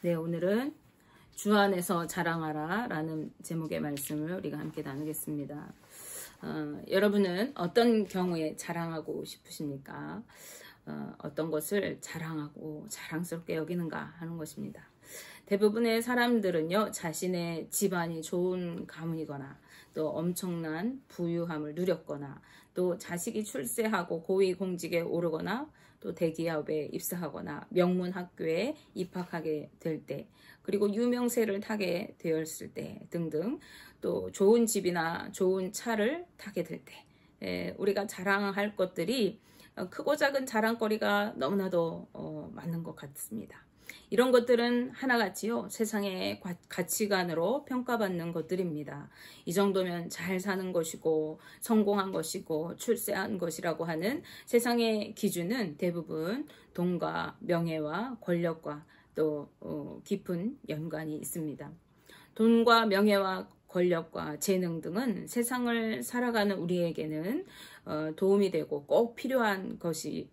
네, 오늘은 주 안에서 자랑하라 라는 제목의 말씀을 우리가 함께 나누겠습니다. 여러분은 어떤 경우에 자랑하고 싶으십니까? 어떤 것을 자랑하고 자랑스럽게 여기는가 하는 것입니다. 대부분의 사람들은요, 자신의 집안이 좋은 가문이거나 또 엄청난 부유함을 누렸거나 또 자식이 출세하고 고위공직에 오르거나 또 대기업에 입사하거나 명문 학교에 입학하게 될 때, 그리고 유명세를 타게 되었을 때 등등, 또 좋은 집이나 좋은 차를 타게 될 때, 우리가 자랑할 것들이 크고 작은 자랑거리가 너무나도 많은 것 같습니다. 이런 것들은 하나같이요, 세상의 가치관으로 평가받는 것들입니다. 이 정도면 잘 사는 것이고 성공한 것이고 출세한 것이라고 하는 세상의 기준은 대부분 돈과 명예와 권력과 또 깊은 연관이 있습니다. 돈과 명예와 권력과 재능 등은 세상을 살아가는 우리에게는 도움이 되고 꼭 필요한 것이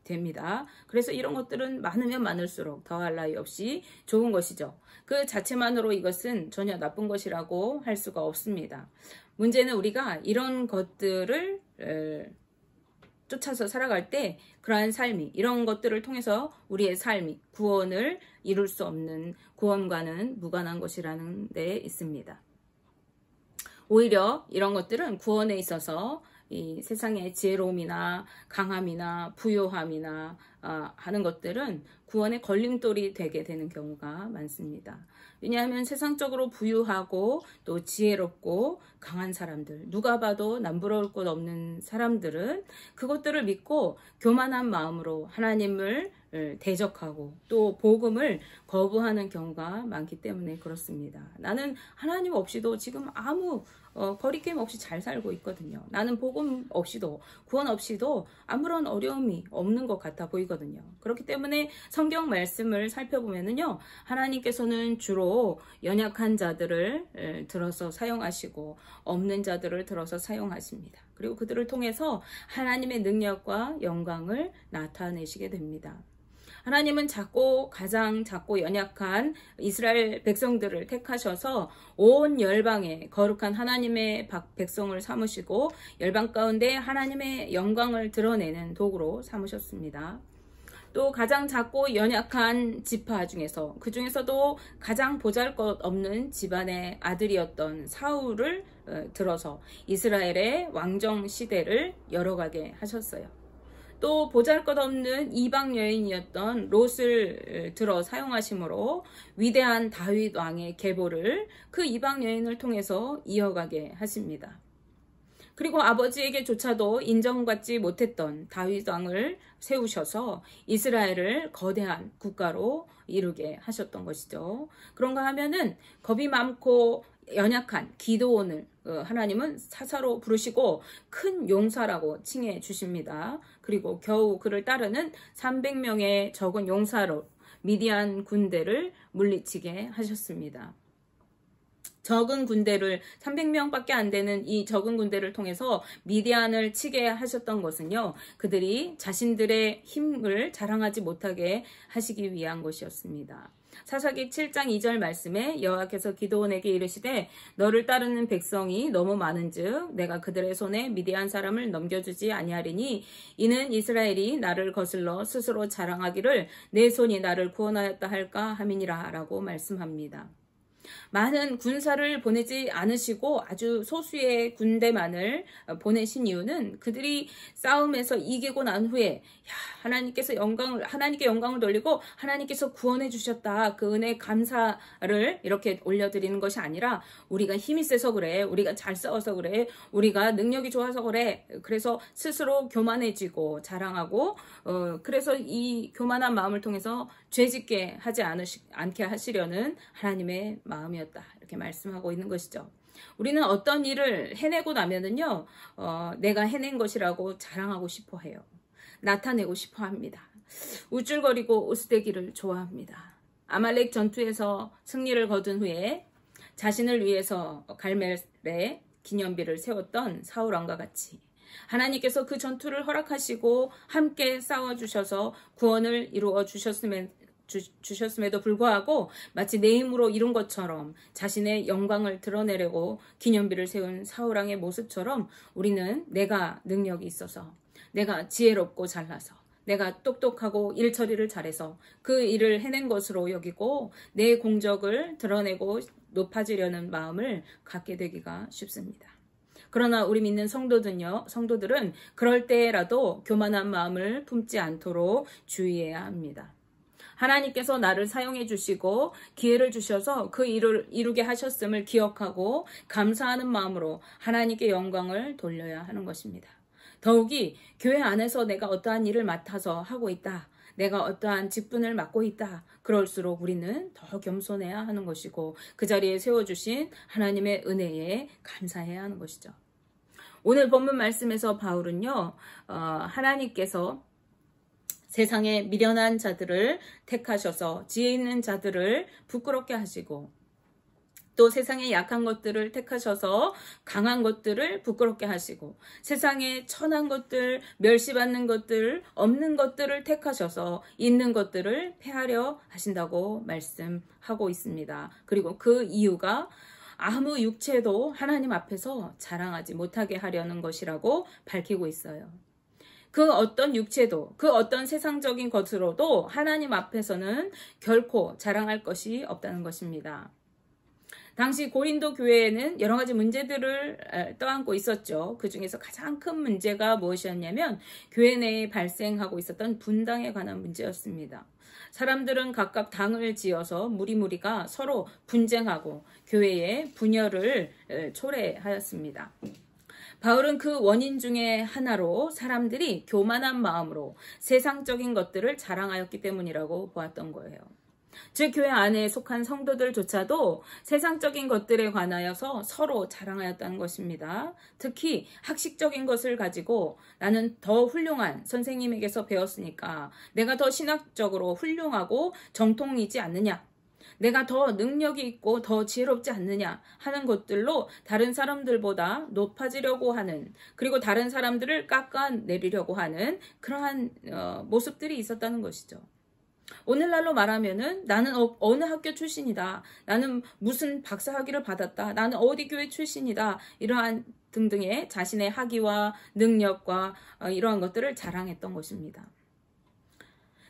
됩니다. 그래서 이런 것들은 많으면 많을수록 더할 나위 없이 좋은 것이죠. 그 자체만으로 이것은 전혀 나쁜 것이라고 할 수가 없습니다. 문제는 우리가 이런 것들을 쫓아서 살아갈 때 그러한 삶이, 이런 것들을 통해서 우리의 삶이 구원을 이룰 수 없는, 구원과는 무관한 것이라는 데 있습니다. 오히려 이런 것들은 구원에 있어서 이 세상의 지혜로움이나 강함이나 부요함이나 하는 것들은 구원의 걸림돌이 되게 되는 경우가 많습니다. 왜냐하면 세상적으로 부유하고 또 지혜롭고 강한 사람들, 누가 봐도 남부러울 것 없는 사람들은 그것들을 믿고 교만한 마음으로 하나님을 대적하고 또 복음을 거부하는 경우가 많기 때문에 그렇습니다. 나는 하나님 없이도 지금 아무 거리낌 없이 잘 살고 있거든요. 나는 복음 없이도, 구원 없이도 아무런 어려움이 없는 것 같아 보이거든요. 그렇기 때문에 성경 말씀을 살펴보면은요, 하나님께서는 주로 연약한 자들을 들어서 사용하시고 없는 자들을 들어서 사용하십니다. 그리고 그들을 통해서 하나님의 능력과 영광을 나타내시게 됩니다. 하나님은 가장 작고 연약한 이스라엘 백성들을 택하셔서 온 열방에 거룩한 하나님의 백성을 삼으시고 열방 가운데 하나님의 영광을 드러내는 도구로 삼으셨습니다. 또 가장 작고 연약한 지파 중에서, 그 중에서도 가장 보잘것없는 집안의 아들이었던 사울을 들어서 이스라엘의 왕정 시대를 열어가게 하셨어요. 또 보잘것없는 이방 여인이었던 롯을 들어 사용하심으로 위대한 다윗 왕의 계보를 그 이방 여인을 통해서 이어가게 하십니다. 그리고 아버지에게조차도 인정받지 못했던 다윗 왕을 세우셔서 이스라엘을 거대한 국가로 이루게 하셨던 것이죠. 그런가 하면은 겁이 많고 연약한 기드온을 하나님은 사사로 부르시고 큰 용사라고 칭해 주십니다. 그리고 겨우 그를 따르는 300명의 적은 용사로 미디안 군대를 물리치게 하셨습니다. 적은 군대를, 300명밖에 안 되는 이 적은 군대를 통해서 미디안을 치게 하셨던 것은요, 그들이 자신들의 힘을 자랑하지 못하게 하시기 위한 것이었습니다. 사사기 7장 2절 말씀에 여호와께서 기드온에게 이르시되 너를 따르는 백성이 너무 많은즉 내가 그들의 손에 미디안 사람을 넘겨주지 아니하리니 이는 이스라엘이 나를 거슬러 스스로 자랑하기를 내 손이 나를 구원하였다 할까 함이니라 라고 말씀합니다. 많은 군사를 보내지 않으시고 아주 소수의 군대만을 보내신 이유는 그들이 싸움에서 이기고 난 후에 하나님께 영광을 돌리고 하나님께서 구원해 주셨다, 그 은혜 감사를 이렇게 올려드리는 것이 아니라 우리가 힘이 세서 그래, 우리가 잘 싸워서 그래, 우리가 능력이 좋아서 그래, 그래서 스스로 교만해지고 자랑하고 그래서 이 교만한 마음을 통해서 죄짓게 하지 않게 하시려는 하나님의 마음이었다, 이렇게 말씀하고 있는 것이죠. 우리는 어떤 일을 해내고 나면은요, 내가 해낸 것이라고 자랑하고 싶어 해요. 나타내고 싶어 합니다. 우쭐거리고 으스대기를 좋아합니다. 아말렉 전투에서 승리를 거둔 후에 자신을 위해서 갈멜에 기념비를 세웠던 사울 왕과 같이 하나님께서 그 전투를 허락하시고 함께 싸워주셔서 구원을 이루어 주셨음에 주셨음에도 불구하고 마치 내 힘으로 이룬 것처럼 자신의 영광을 드러내려고 기념비를 세운 사울왕의 모습처럼 우리는 내가 능력이 있어서, 내가 지혜롭고 잘나서, 내가 똑똑하고 일 처리를 잘해서 그 일을 해낸 것으로 여기고 내 공적을 드러내고 높아지려는 마음을 갖게 되기가 쉽습니다. 그러나 우리 믿는 성도들은 그럴 때라도 교만한 마음을 품지 않도록 주의해야 합니다. 하나님께서 나를 사용해 주시고 기회를 주셔서 그 일을 이루게 하셨음을 기억하고 감사하는 마음으로 하나님께 영광을 돌려야 하는 것입니다. 더욱이 교회 안에서 내가 어떠한 일을 맡아서 하고 있다, 내가 어떠한 직분을 맡고 있다, 그럴수록 우리는 더 겸손해야 하는 것이고 그 자리에 세워주신 하나님의 은혜에 감사해야 하는 것이죠. 오늘 본문 말씀에서 바울은요, 하나님께서 세상에 미련한 자들을 택하셔서 지혜 있는 자들을 부끄럽게 하시고 또 세상의 약한 것들을 택하셔서 강한 것들을 부끄럽게 하시고 세상의 천한 것들, 멸시받는 것들, 없는 것들을 택하셔서 있는 것들을 폐하려 하신다고 말씀하고 있습니다. 그리고 그 이유가 아무 육체도 하나님 앞에서 자랑하지 못하게 하려는 것이라고 밝히고 있어요. 그 어떤 육체도, 그 어떤 세상적인 것으로도 하나님 앞에서는 결코 자랑할 것이 없다는 것입니다. 당시 고린도 교회에는 여러 가지 문제들을 떠안고 있었죠. 그 중에서 가장 큰 문제가 무엇이었냐면 교회 내에 발생하고 있었던 분당에 관한 문제였습니다. 사람들은 각각 당을 지어서 무리무리가 서로 분쟁하고 교회에 분열을 초래하였습니다. 바울은 그 원인 중에 하나로 사람들이 교만한 마음으로 세상적인 것들을 자랑하였기 때문이라고 보았던 거예요. 즉 교회 안에 속한 성도들조차도 세상적인 것들에 관하여서 서로 자랑하였다는 것입니다. 특히 학식적인 것을 가지고 나는 더 훌륭한 선생님에게서 배웠으니까 내가 더 신학적으로 훌륭하고 정통이지 않느냐, 내가 더 능력이 있고 더 지혜롭지 않느냐 하는 것들로 다른 사람들보다 높아지려고 하는, 그리고 다른 사람들을 깎아내리려고 하는 그러한 모습들이 있었다는 것이죠. 오늘날로 말하면은 나는 어느 학교 출신이다, 나는 무슨 박사학위를 받았다, 나는 어디 교회 출신이다, 이러한 등등의 자신의 학위와 능력과 이러한 것들을 자랑했던 것입니다.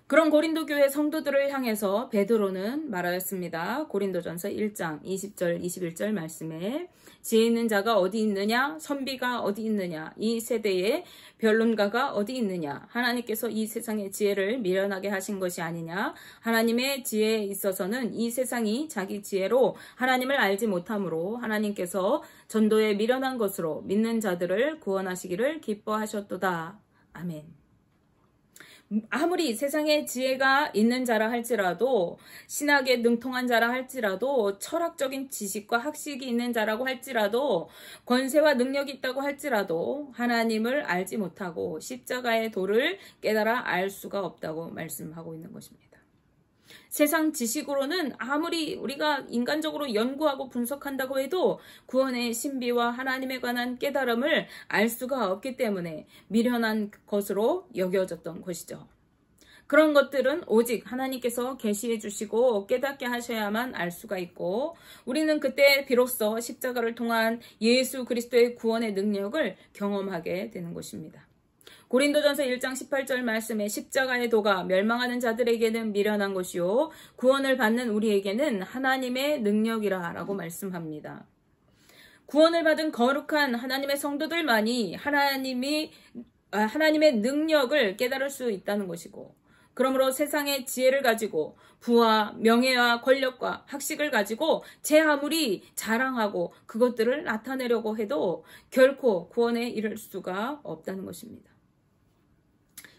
그런 고린도 교회 성도들을 향해서 베드로는 말하였습니다. 고린도전서 1장 20절 21절 말씀에 지혜 있는 자가 어디 있느냐, 선비가 어디 있느냐, 이 세대에 변론가가 어디 있느냐, 하나님께서 이 세상의 지혜를 미련하게 하신 것이 아니냐, 하나님의 지혜에 있어서는 이 세상이 자기 지혜로 하나님을 알지 못하므로 하나님께서 전도에 미련한 것으로 믿는 자들을 구원하시기를 기뻐하셨도다. 아멘. 아무리 세상에 지혜가 있는 자라 할지라도, 신학에 능통한 자라 할지라도, 철학적인 지식과 학식이 있는 자라고 할지라도, 권세와 능력이 있다고 할지라도 하나님을 알지 못하고 십자가의 도를 깨달아 알 수가 없다고 말씀하고 있는 것입니다. 세상 지식으로는 아무리 우리가 인간적으로 연구하고 분석한다고 해도 구원의 신비와 하나님에 관한 깨달음을 알 수가 없기 때문에 미련한 것으로 여겨졌던 것이죠. 그런 것들은 오직 하나님께서 계시해 주시고 깨닫게 하셔야만 알 수가 있고, 우리는 그때 비로소 십자가를 통한 예수 그리스도의 구원의 능력을 경험하게 되는 것입니다. 고린도전서 1장 18절 말씀에 십자가의 도가 멸망하는 자들에게는 미련한 것이요 구원을 받는 우리에게는 하나님의 능력이라 라고 말씀합니다. 구원을 받은 거룩한 하나님의 성도들만이 하나님의 능력을 깨달을 수 있다는 것이고, 그러므로 세상의 지혜를 가지고 부와 명예와 권력과 학식을 가지고 제 아무리 자랑하고 그것들을 나타내려고 해도 결코 구원에 이를 수가 없다는 것입니다.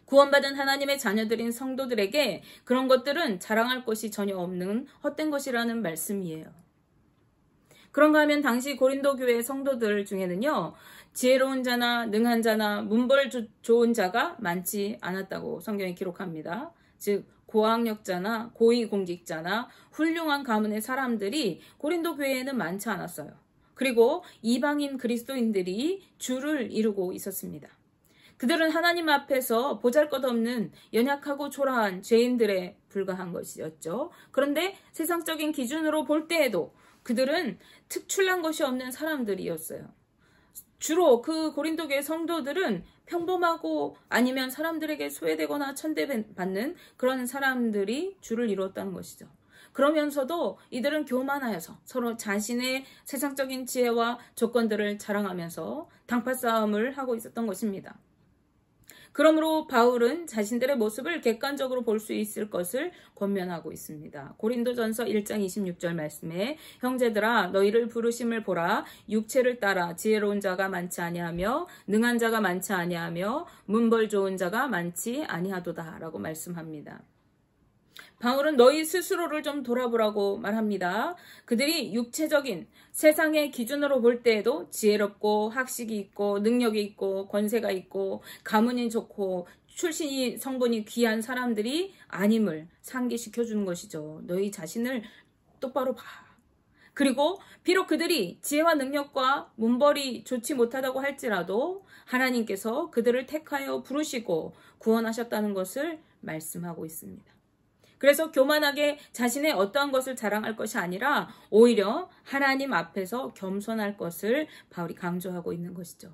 구원받은 하나님의 자녀들인 성도들에게 그런 것들은 자랑할 것이 전혀 없는 헛된 것이라는 말씀이에요. 그런가 하면 당시 고린도 교회 성도들 중에는요, 지혜로운 자나 능한 자나 문벌 좋은 자가 많지 않았다고 성경이 기록합니다. 즉 고학력자나 고위공직자나 훌륭한 가문의 사람들이 고린도 교회에는 많지 않았어요. 그리고 이방인 그리스도인들이 주를 이루고 있었습니다. 그들은 하나님 앞에서 보잘것없는 연약하고 초라한 죄인들에 불과한 것이었죠. 그런데 세상적인 기준으로 볼 때에도 그들은 특출난 것이 없는 사람들이었어요. 주로 그 고린도 교회 성도들은 평범하고 아니면 사람들에게 소외되거나 천대받는 그런 사람들이 주를 이루었다는 것이죠. 그러면서도 이들은 교만하여서 서로 자신의 세상적인 지혜와 조건들을 자랑하면서 당파 싸움을 하고 있었던 것입니다. 그러므로 바울은 자신들의 모습을 객관적으로 볼 수 있을 것을 권면하고 있습니다. 고린도전서 1장 26절 말씀에 형제들아 너희를 부르심을 보라 육체를 따라 지혜로운 자가 많지 아니하며 능한 자가 많지 아니하며 문벌 좋은 자가 많지 아니하도다 라고 말씀합니다. 바울은 너희 스스로를 좀 돌아보라고 말합니다. 그들이 육체적인 세상의 기준으로 볼 때에도 지혜롭고 학식이 있고 능력이 있고 권세가 있고 가문이 좋고 출신이 성분이 귀한 사람들이 아님을 상기시켜 주는 것이죠. 너희 자신을 똑바로 봐. 그리고 비록 그들이 지혜와 능력과 문벌이 좋지 못하다고 할지라도 하나님께서 그들을 택하여 부르시고 구원하셨다는 것을 말씀하고 있습니다. 그래서 교만하게 자신의 어떠한 것을 자랑할 것이 아니라 오히려 하나님 앞에서 겸손할 것을 바울이 강조하고 있는 것이죠.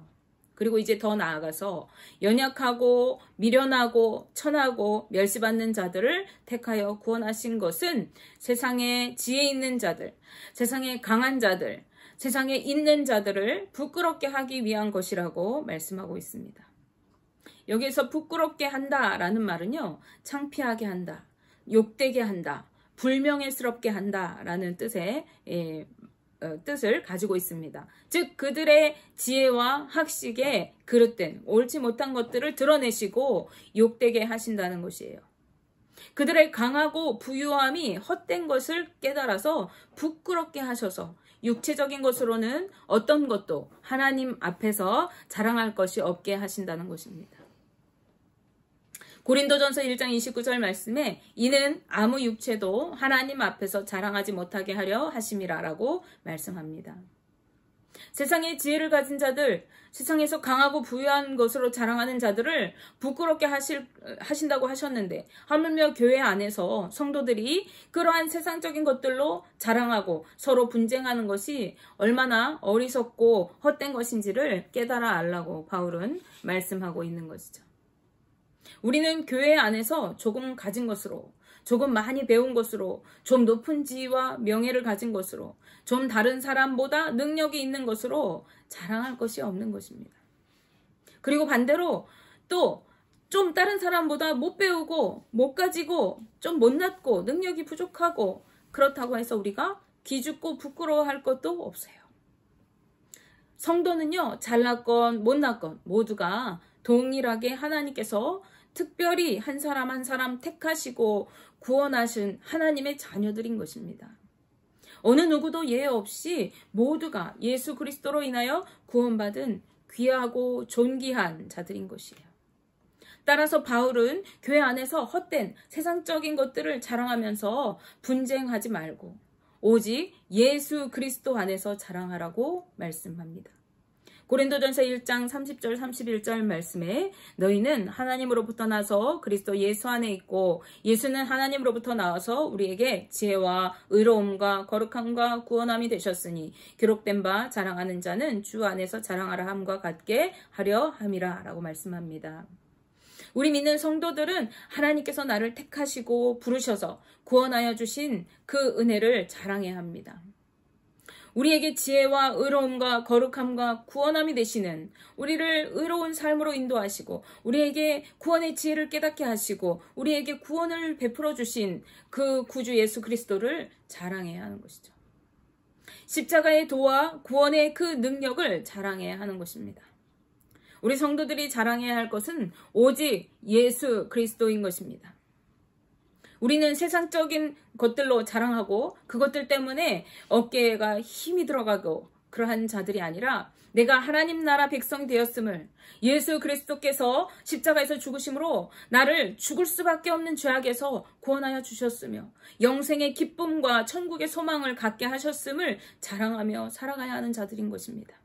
그리고 이제 더 나아가서 연약하고 미련하고 천하고 멸시받는 자들을 택하여 구원하신 것은 세상에 지혜 있는 자들, 세상에 강한 자들, 세상에 있는 자들을 부끄럽게 하기 위한 것이라고 말씀하고 있습니다. 여기에서 부끄럽게 한다라는 말은요, 창피하게 한다, 욕되게 한다, 불명예스럽게 한다라는 뜻의 뜻을 가지고 있습니다. 즉 그들의 지혜와 학식에 그릇된 옳지 못한 것들을 드러내시고 욕되게 하신다는 것이에요. 그들의 강하고 부유함이 헛된 것을 깨달아서 부끄럽게 하셔서 육체적인 것으로는 어떤 것도 하나님 앞에서 자랑할 것이 없게 하신다는 것입니다. 고린도전서 1장 29절 말씀에 이는 아무 육체도 하나님 앞에서 자랑하지 못하게 하려 하심이라 라고 말씀합니다. 세상에 지혜를 가진 자들, 세상에서 강하고 부유한 것으로 자랑하는 자들을 부끄럽게 하신다고 하셨는데 하물며 교회 안에서 성도들이 그러한 세상적인 것들로 자랑하고 서로 분쟁하는 것이 얼마나 어리석고 헛된 것인지를 깨달아 알라고 바울은 말씀하고 있는 것이죠. 우리는 교회 안에서 조금 가진 것으로, 조금 많이 배운 것으로, 좀 높은 지위와 명예를 가진 것으로, 좀 다른 사람보다 능력이 있는 것으로 자랑할 것이 없는 것입니다. 그리고 반대로 또 좀 다른 사람보다 못 배우고, 못 가지고, 좀 못났고, 능력이 부족하고, 그렇다고 해서 우리가 기죽고 부끄러워할 것도 없어요. 성도는요, 잘났건 못났건 모두가 동일하게 하나님께서 특별히 한 사람 한 사람 택하시고 구원하신 하나님의 자녀들인 것입니다. 어느 누구도 예외 없이 모두가 예수 그리스도로 인하여 구원받은 귀하고 존귀한 자들인 것이에요. 따라서 바울은 교회 안에서 헛된 세상적인 것들을 자랑하면서 분쟁하지 말고 오직 예수 그리스도 안에서 자랑하라고 말씀합니다. 고린도전서 1장 30절 31절 말씀에 너희는 하나님으로부터 나서 그리스도 예수 안에 있고 예수는 하나님으로부터 나와서 우리에게 지혜와 의로움과 거룩함과 구원함이 되셨으니 기록된 바 자랑하는 자는 주 안에서 자랑하라 함과 같게 하려 함이라 라고 말씀합니다. 우리 믿는 성도들은 하나님께서 나를 택하시고 부르셔서 구원하여 주신 그 은혜를 자랑해야 합니다. 우리에게 지혜와 의로움과 거룩함과 구원함이 되시는 우리를 의로운 삶으로 인도하시고 우리에게 구원의 지혜를 깨닫게 하시고 우리에게 구원을 베풀어 주신 그 구주 예수 그리스도를 자랑해야 하는 것이죠. 십자가의 도와 구원의 그 능력을 자랑해야 하는 것입니다. 우리 성도들이 자랑해야 할 것은 오직 예수 그리스도인 것입니다. 우리는 세상적인 것들로 자랑하고 그것들 때문에 어깨가 힘이 들어가고 그러한 자들이 아니라 내가 하나님 나라 백성이 되었음을 예수 그리스도께서 십자가에서 죽으심으로 나를 죽을 수밖에 없는 죄악에서 구원하여 주셨으며 영생의 기쁨과 천국의 소망을 갖게 하셨음을 자랑하며 살아가야 하는 자들인 것입니다.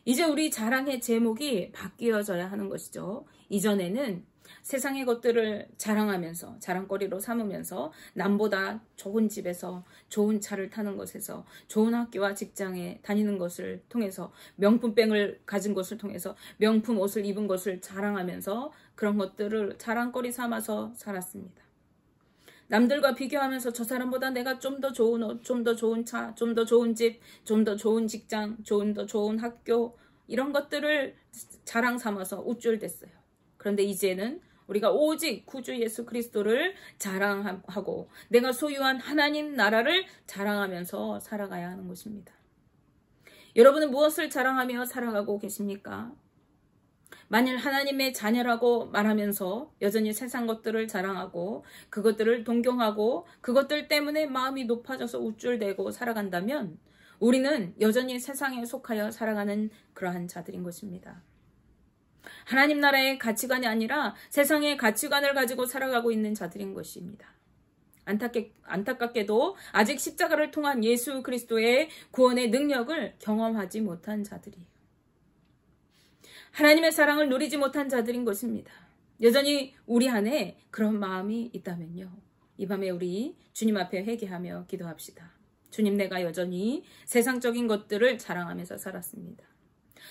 이제 우리 자랑의 제목이 바뀌어져야 하는 것이죠. 이전에는 세상의 것들을 자랑하면서 자랑거리로 삼으면서 남보다 좋은 집에서 좋은 차를 타는 것에서 좋은 학교와 직장에 다니는 것을 통해서 명품백을 가진 것을 통해서 명품 옷을 입은 것을 자랑하면서 그런 것들을 자랑거리 삼아서 살았습니다. 남들과 비교하면서 저 사람보다 내가 좀 더 좋은 옷, 좀 더 좋은 차, 좀 더 좋은 집, 좀 더 좋은 직장, 좀 더 좋은 학교 이런 것들을 자랑 삼아서 우쭐댔어요. 그런데 이제는 우리가 오직 구주 예수 그리스도를 자랑하고 내가 소유한 하나님 나라를 자랑하면서 살아가야 하는 것입니다. 여러분은 무엇을 자랑하며 살아가고 계십니까? 만일 하나님의 자녀라고 말하면서 여전히 세상 것들을 자랑하고 그것들을 동경하고 그것들 때문에 마음이 높아져서 우쭐대고 살아간다면 우리는 여전히 세상에 속하여 살아가는 그러한 자들인 것입니다. 하나님 나라의 가치관이 아니라 세상의 가치관을 가지고 살아가고 있는 자들인 것입니다. 안타깝게도 아직 십자가를 통한 예수 그리스도의 구원의 능력을 경험하지 못한 자들이에요. 하나님의 사랑을 누리지 못한 자들인 것입니다. 여전히 우리 안에 그런 마음이 있다면요. 이 밤에 우리 주님 앞에 회개하며 기도합시다. 주님, 내가 여전히 세상적인 것들을 자랑하면서 살았습니다.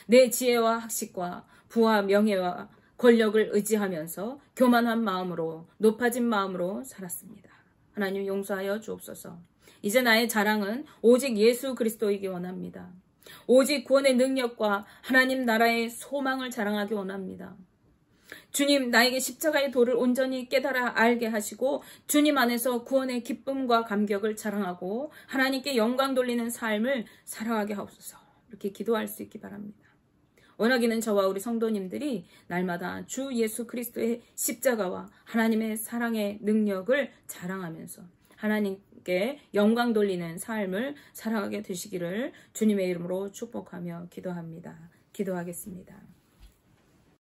내 지혜와 학식과 부와 명예와 권력을 의지하면서 교만한 마음으로 높아진 마음으로 살았습니다. 하나님 용서하여 주옵소서. 이제 나의 자랑은 오직 예수 그리스도이기 원합니다. 오직 구원의 능력과 하나님 나라의 소망을 자랑하기 원합니다. 주님, 나에게 십자가의 도를 온전히 깨달아 알게 하시고 주님 안에서 구원의 기쁨과 감격을 자랑하고 하나님께 영광 돌리는 삶을 살아가게 하옵소서. 이렇게 기도할 수 있기 바랍니다. 원하기는 저와 우리 성도님들이 날마다 주 예수 그리스도의 십자가와 하나님의 사랑의 능력을 자랑하면서 하나님께 영광 돌리는 삶을 살아가게 되시기를 주님의 이름으로 축복하며 기도합니다. 기도하겠습니다.